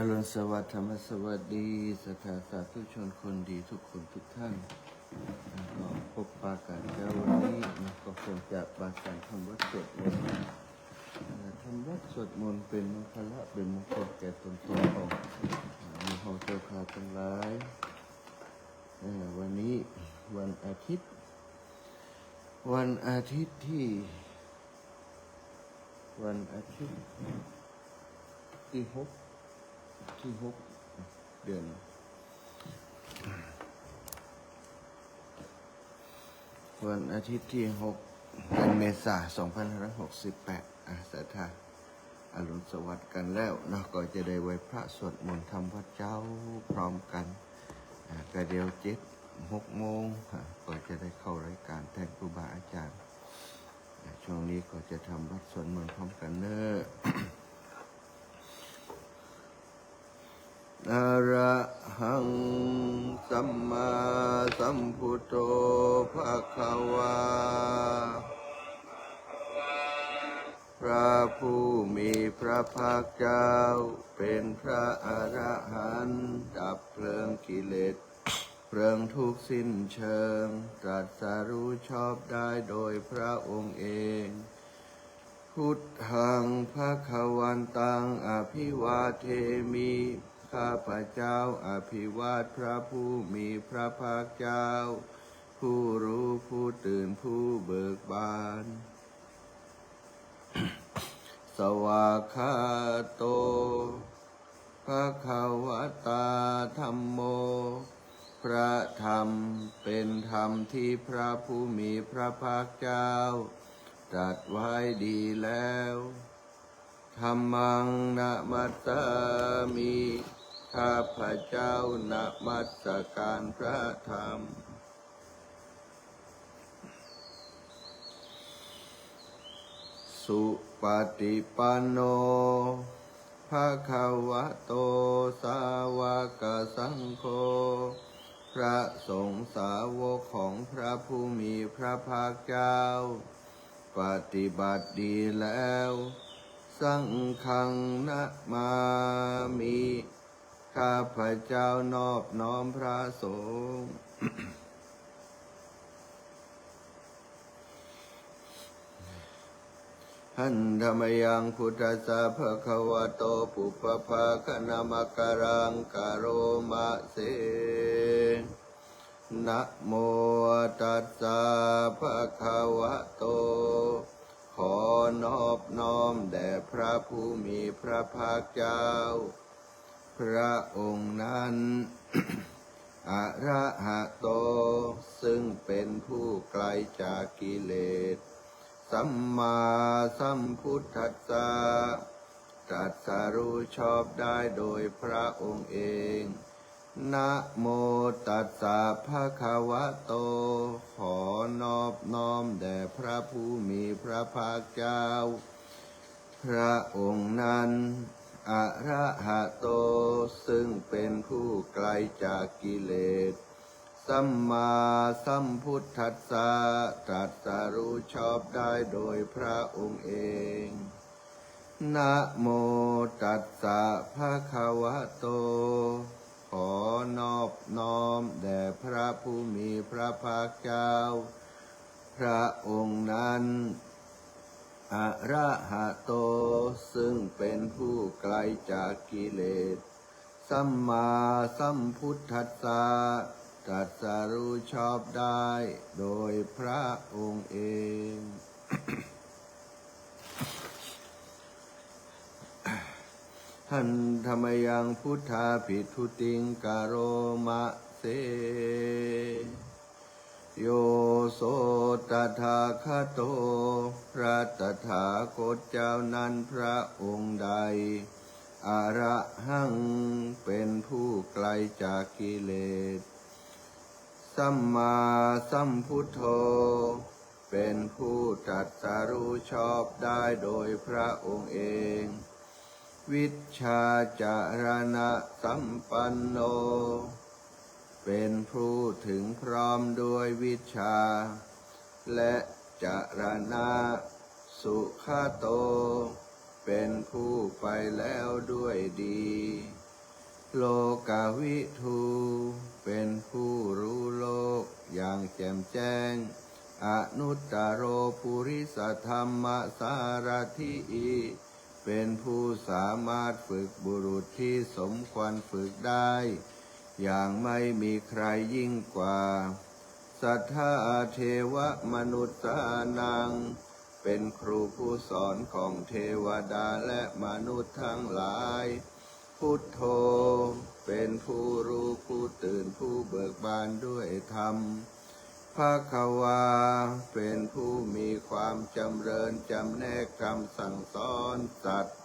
อรุณสวัสดิ์ธรรมสวัสดีสัทธาสาธุชนคนดีทุกคนทุกท่านก็พบปะกันแล้ววันนี้ก็คงจะบาการทำวัดสวดมนต์ทำวัดสวดมนต์เป็นมงคลเป็นมงคลแก่ตนของมีของเจ้าข้าทั้งหลายวันนี้วันอาทิตย์ที่หกเดือนวันอาทิตย์ที่6 เดือนเมษายน 2568ศรัทธาอรุณสวัสดิ์กันแล้วเนาะก็จะได้ไหว้พระสวดมนต์ทำวัดเจ้าพร้อมกันก็เดี๋ยว6 โมงก็จะได้เข้ารายการแทนครูบาอาจารย์ช่วงนี้ก็จะทำวัดสวดมนต์พร้อมกันเนอะอะระหังสัมมาสัมพุทโธภะคะวาพระผู้มีพระภาคเจ้าเป็นพระอรหันต์ดับเพลิงกิเลสเพลิงทุกข์สิ้นเชิงตรัสรู้ชอบได้โดยพระองค์เองพุทธังภคะวันตังอภิวาเทมิข้าพเจ้าอภิวาทพระผู้มีพระภาคเจ้าผู้รู้ผู้ตื่นผู้เบิกบานสวากขาโตภคะวตาธัมโมพระธรรมเป็นธรรมที่พระผู้มีพระภาคเจ้าตรัสไว้ดีแล้วธัมมังนะมัสสามิข้าพเจ้านะมัสการพระธรรมสุปฏิปันโนภะคะวะโตสาวกสังโฆพระสงฆ์สาวกของพระผู้มีพระภาคเจ้าปฏิบัติดีแล้วสังฆังนะมามิข้าพเจ้านอบน้อมพระสงฆ์หันธรรมยังพุทธัสสะภะคะวะโตปุพพะคะนะมะกะรังกะโรมะเสนะโมตัสสะภะคะวะโตขอนอบน้อมแด่พระผู้มีพระภาคเจ้าพระองค์นั้นอะระหะโตซึ่งเป็นผู้ไกลจากกิเลสสัมมาสัมพุทธัสสะตรัสรู้ชอบได้โดยพระองค์เองนะโมตัสสะภะคะวะโตขอนอบน้อมแด่พระผู้มีพระภาคเจ้าพระองค์นั้นอะระหะโตซึ่งเป็นผู้ไกลจากกิเลสสัมมาสัมพุทธัสสะตรัสรู้ชอบได้โดยพระองค์เองนะโมตัสสะภะคะวะโตขอนอบน้อมแด่พระผู้มีพระภาคเจ้าพระองค์นั้นอะระหะโตซึ่งเป็นผู้ไกลจากกิเลสสัมมาสัมพุทธัสสะตรัสรู้ชอบได้โดยพระองค์เองหันธรรมยังพุทธาภิทุติงกะโรมะเสโยโสตถาคโตพระตถาคตเจ้านั้นพระองค์ใดอรหังเป็นผู้ไกลจากกิเลสสัมมาสัมพุทโธเป็นผู้ตรัสรู้ชอบได้โดยพระองค์เองวิชชาจารณะสัมปันโนเป็นผู้ถึงพร้อมด้วยวิชชาและจารณะสุขโตเป็นผู้ไปแล้วด้วยดี โลกาวิทูเป็นผู้รู้โลกอย่างแจ่มแจ้งอนุตตโรปุริสธรรมสารถิเป็นผู้สามารถฝึกบุรุษที่สมควรฝึกได้อย่างไม่มีใครยิ่งกว่าสัทธาเทวมนุษย์นังเป็นครูผู้สอนของเทวดาและมนุษย์ทั้งหลายพุทโธเป็นผู้รู้ผู้ตื่นผู้เบิกบานด้วยธรรมภควาเป็นผู้มีความจำเริญจำแนกคำสั่งสอนสัตว์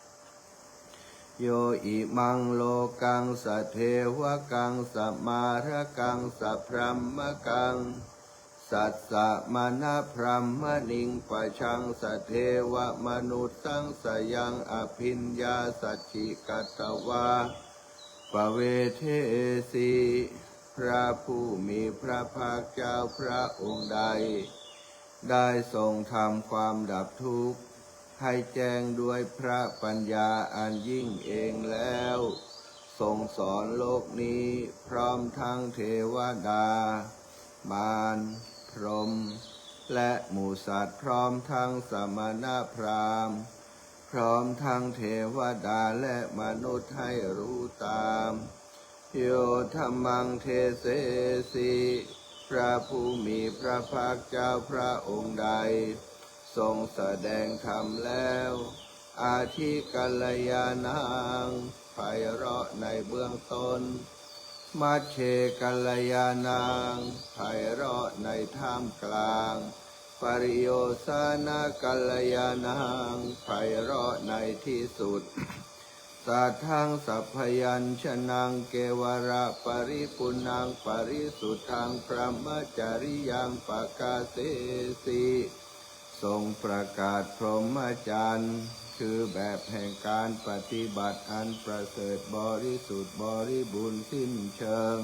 โยอิมังโลกังสเทวกังสมาระกังสพรัมมกังสัสสะมานะพรัมมณิงปะชังสเทวมนุษย์สังสยังอภิญญาสัจจิกัตตวาปเวเทสีพระผู้มีพระภาคเจ้าพระองค์ใดได้ทรงทำความดับทุกข์ให้แจ้งด้วยพระปัญญาอันยิ่งเองแล้วทรงสอนโลกนี้พร้อมทั้งเทวดามารพรหมและหมู่สัตว์พร้อมทั้งสมณพราหมณ์พร้อมทั้งเทวดาและมนุษย์ให้รู้ตามโยธรรมังเทเสสีพระผู้มีพระภาคเจ้าพระองค์ใดทรงแสดงธรรมแล้วอาทิกัลยาณังไพเราะในเบื้องต้นมัชเชกัลยาณังไพเราะในท่ามกลางปริโยสานะกัลยาณังไพเราะในที่สุดสัทธังสัพพยัญชนะเกวระปริปุณังปริสุทธังพรหมจริยังปกาเสสีทรงประกาศพรหมจรรย์คือแบบแห่งการปฏิบัติอันประเสริฐบริสุทธิ์บริบูรณ์สิ้นเชิง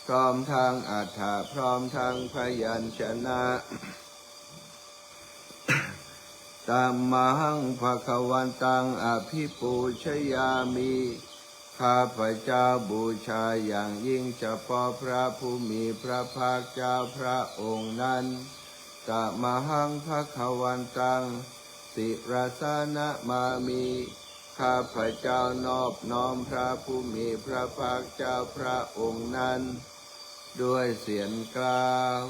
พร้อมทางอัฏฐะพร้อมทางพยัญชนะตัมมังภควันตังอภิปูชยามิข้าพเจ้าบูชาอย่างยิ่งเฉพาะพระผู้มีพระภาคเจ้าพระองค์นั้นตัมมังภควันตังสิรสานะมามิข้าพเจ้านอบน้อมพระผู้มีพระภาคเจ้าพระองค์นั้นด้วยเสียงกล่าว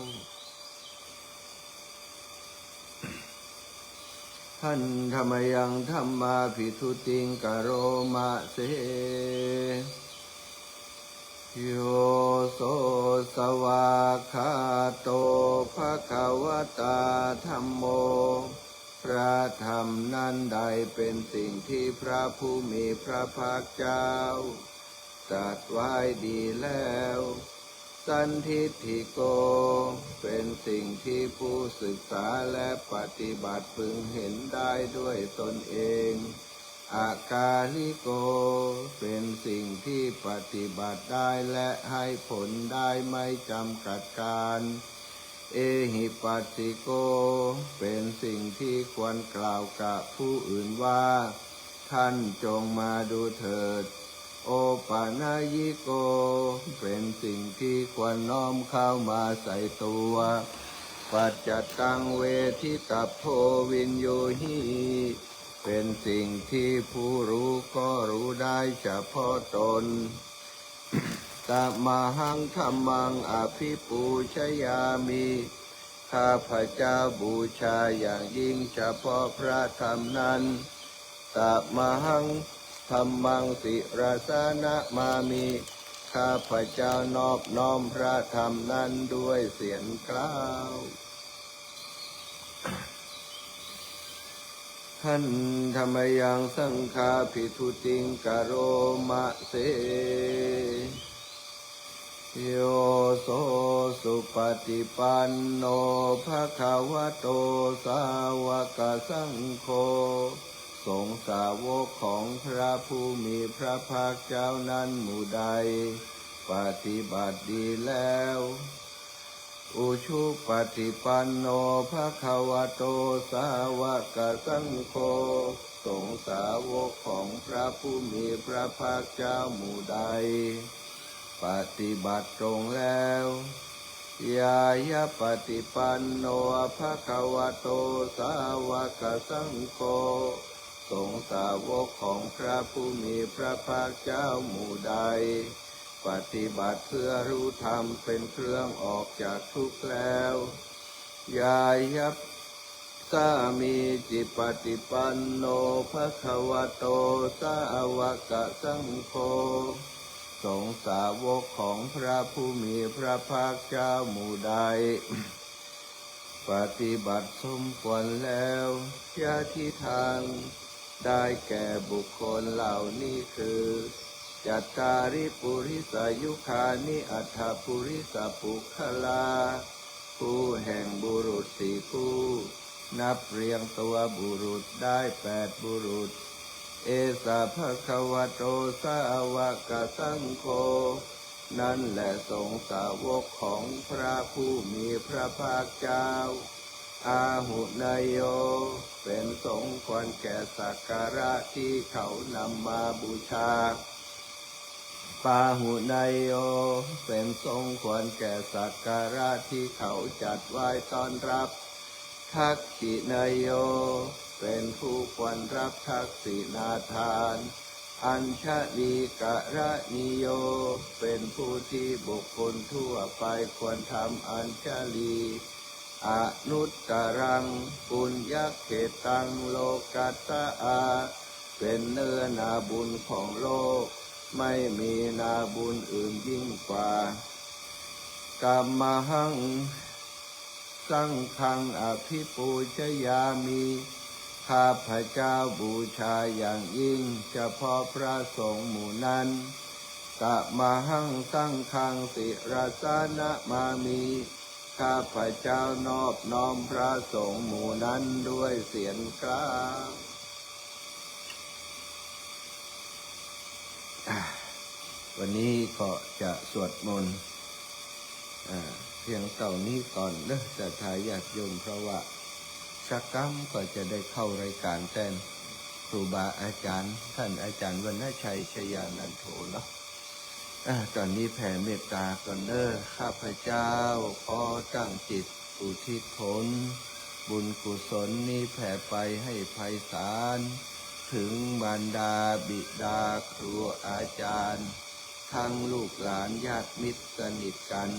หันธรรมยังธรรมาภิทุติงกโรมะเสโยโสสวากขาโตภควตาธัมโมพระธรรมนั้นใดเป็นสิ่งที่พระผู้มีพระภาคเจ้าตรัสไว้ดีแล้วสันทิฏฐิโกเป็นสิ่งที่ผู้ศึกษาและปฏิบัติพึงเห็นได้ด้วยตนเองอากาลิโกเป็นสิ่งที่ปฏิบัติได้และให้ผลได้ไม่จำกัดการเอหิปัสสิโกเป็นสิ่งที่ควรกล่าวกับผู้อื่นว่าท่านจงมาดูเถิดโอปานายิโกเป็นสิ่งที่ควรน้อมเข้ามาใส่ตัวปัจจัตตังเวทิตาโพวินโยหิเป็นสิ่งที่ผู้รู้ก็รู้ได้เฉพาะตนตัมมังธัมมังอภิปูชยามิข้าพเจ้าบูชาอย่างยิ่งเฉพาะพระธรรมนั้นตัมมังธัมมังสิรสานะมามิข้าพเจ้านอบน้อมพระธรรมนั้นด้วยเสียงกล่าวหันธรรมยังสังฆาภิทุติงกโรมะเสโยโสสุปฏิปันโนภควโตสาวกสังโฆสงฆ์สาวกของพระผู้มีพระภาคเจ้านั้นหมู่ใดปฏิบัติดีแล้ว อุชุปฏิปันโนภะคะวะโตสาวกสังโฆสงฆ์สาวกของพระผู้มีพระภาคเจ้าหมู่ใดปฏิบัติตรงแล้วยายะปฏิปันโนภะคะวะโตสาวกสังโฆสงฆ์สาวกของพระผู้มีพระภาคเจ้าหมู่ใดปฏิบัติเพื่อรู้ธรรมเป็นเครื่องออกจากทุกข์แล้วยายะสามีจิปฏิปันโนภะคะวะโตสาวกสังโฆสงฆ์สาวกของพระผู้มีพระภาคเจ้าหมู่ใดปฏิบัติสมควรแล้วยะทิทางได้แก่บุคคลเหล่านี้คือจัตตาริปุริสายุคานิอัฏฐปุริสปุคลาคู่แห่งบุรุษสี่คู่นับเรียงตัวบุรุษได้8บุรุษเอสาภะคะวะโตสาวกสังโฆนั่นแหละสงฆ์สาวกของพระผู้มีพระภาคเจ้าอาหุนายโยเป็นสงฆ์ควรแก่สักการะที่เขานำมาบูชาปาหุนายโยเป็นสงฆ์ควรแก่สักการะที่เขาจัดไว้ต้อนรับทักขินายโยเป็นผู้ควรรับทักษิณาทานอัญชลีกะระนิโยเป็นผู้ที่บุคคลทั่วไปควรทำอัญชลีอนุตตรังปุญญเขตังโลกัสสะเป็นเนื้อนาบุญของโลกไม่มีนาบุญอื่นยิ่งกว่ากัมมหังสังฆังอภิปูชยามิข้าพเจ้าบูชาอย่างยิ่งเฉพาะพระสงฆ์หมู่นั้นกะมหังสังฆังสิรสานะมามิข้าพเจ้านอบน้อมพระสงฆ์หมู่นั้นด้วยเสียงกลางวันนี้ก็จะสวดมนต์เพียงเท่านี้ก่อนเด้อจะทายญาติโยมเพราะว่าสักกรรมก็จะได้เข้ารายการแทนครูบาอาจารย์ท่านอาจารย์วรรณชัยชยานันโทเนาะตอนนี้แผ่เมตตาก่อนเด้อข้าพเจ้าขอตั้งจิตอุทิศผลบุญกุศลนี้แผ่ไปให้ไพศาลถึงบรรดาบิดาครูอาจารย์ทั้งลูกหลานญาติมิตรสนิทกัน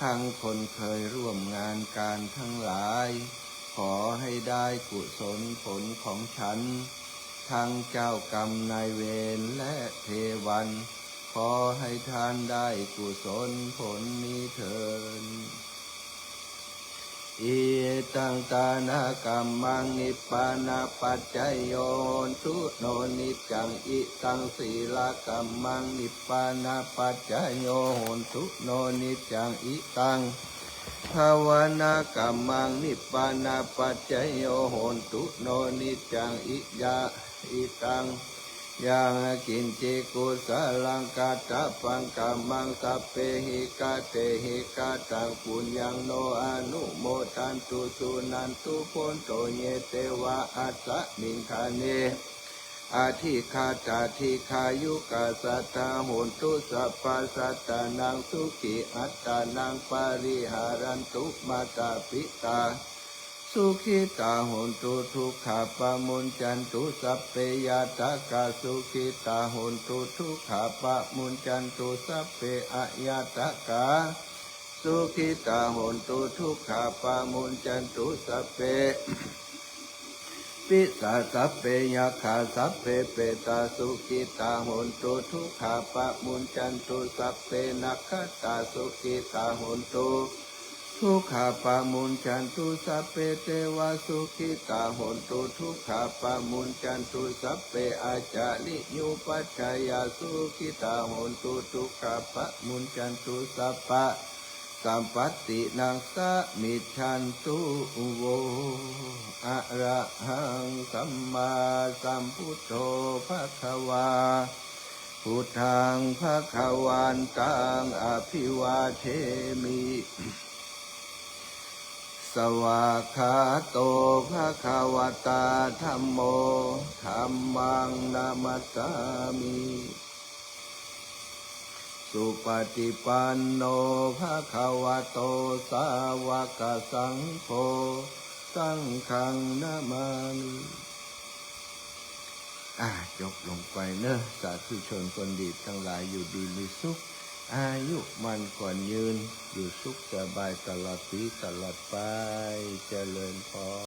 ทั้งคนเคยร่วมงานการทั้งหลายขอให้ได้กุศลผลของฉันทั้งเจ้ากรรมนายเวรและเทวันขอให้ท่านได้กุศลผลนี้เถิดอิตังตานากัมมังนิพพานาปัจจโยนทุโนนิจังอิตังศีลกัมมังนิพพานาปัจจโยโหนทุโนนิจังอิตังภาวนากัมมังนิพพานาปัจจโยโหนทุโนนิจังอิยาอิตังยังกินจิกุสลังกาตะปังกัมมังสัพเพหิกาเตหิกาตังปุญญังโนอนุโมทันตุสุนันตุโพนโตเยเตวะอัสสะมิงคาเนอาทิคาตาทิคายุกาสัตตาโหนตุสัพพสัตตานังสุขิอัตตานังปาริหารันตุมาตาปิตาสุขิตาโหนตุทุกขาปะมุญจันตุสัพเพยาตากาสุขิตาโหนตุทุกขาปะมุญจันตุสัพเพอะยาตากาสุขิตาโหนตุทุกขาปะมุญจันตุสัพเพปิสาสัพเพยาคาสัพเพเปตาสุขิตาโหนตุทุกขาปะมุญจันตุสัพเพนัคขตาสุขิตาโหนตุทุกขาปะมุญจันตุสัพเพเทวาสุขิตาโหนตุทุกขาปะมุญจันตุสัพเพอาจาริยุปัชฌายาสุขิตาโหนตุทุกขาปะมุญจันตุสัพพะสัมปัตตินังสะมิจฉันตุโวอะระหังสัมมาสัมพุทโธภคะวาพุทธังภคะวันตังอภิวาเทมิ สวากขาโตภะคะวตาธัมโมธัมมังนามัสสามิสุปฏิปันโนภะคะวะโตสาวกสังโฆสังฆังนามามิจบลงไปเนอะสาธุชนคนดีทั้งหลายอยู่ดีมีสุขอายุมันก่อนยืนอยู่สุขสบายตลอดปีตลอดไปเจริญพร